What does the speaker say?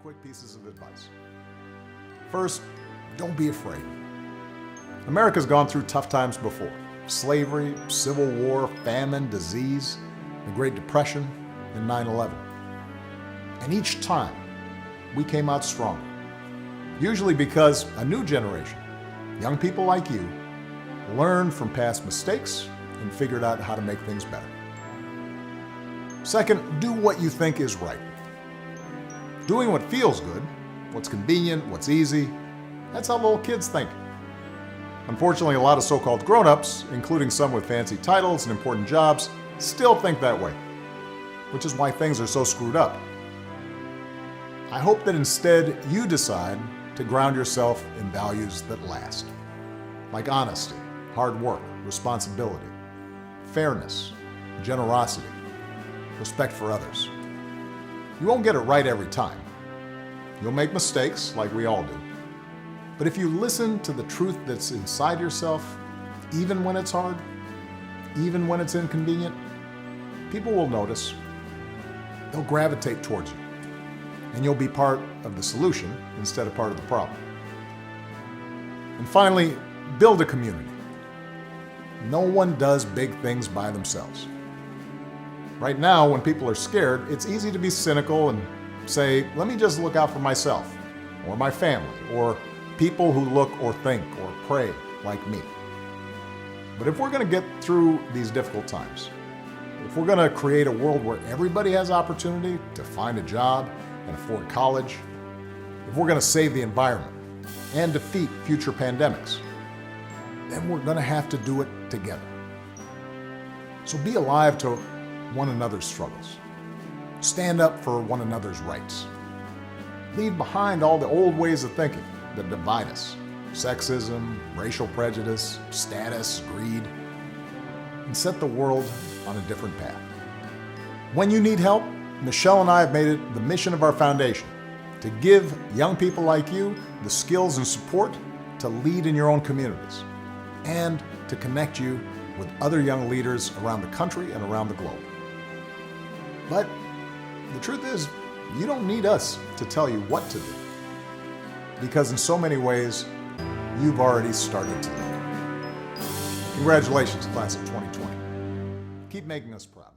quick pieces of advice. First, don't be afraid. America's gone through tough times before. Slavery, civil war, famine, disease, the Great Depression, and 9/11. And each time, we came out stronger. Usually because a new generation, young people like you, learned from past mistakes and figured out how to make things better. Second, do what you think is right. Doing what feels good, what's convenient, what's easy, that's how little kids think. Unfortunately, a lot of so-called grown-ups, including some with fancy titles and important jobs, still think that way, which is why things are so screwed up. I hope that instead you decide to ground yourself in values that last, like honesty, hard work, responsibility, fairness, generosity, respect for others. You won't get it right every time. You'll make mistakes, like we all do. But if you listen to the truth that's inside yourself, even when it's hard, even when it's inconvenient, people will notice. They'll gravitate towards you. And you'll be part of the solution instead of part of the problem. And finally, build a community. No one does big things by themselves. Right now, when people are scared, it's easy to be cynical and say, let me just look out for myself, or my family, or people who look or think or pray like me. But if we're going to get through these difficult times, if we're going to create a world where everybody has opportunity to find a job and afford college, if we're going to save the environment and defeat future pandemics, then we're going to have to do it together. So be alive to one another's struggles. Stand up for one another's rights. Leave behind all the old ways of thinking that divide us: sexism, racial prejudice, status, greed, and set the world on a different path. When you need help, Michelle and I have made it the mission of our foundation to give young people like you the skills and support to lead in your own communities and to connect you with other young leaders around the country and around the globe. But the truth is, you don't need us to tell you what to do, because in so many ways, you've already started to lead. Congratulations, class of 2020. Keep making us proud.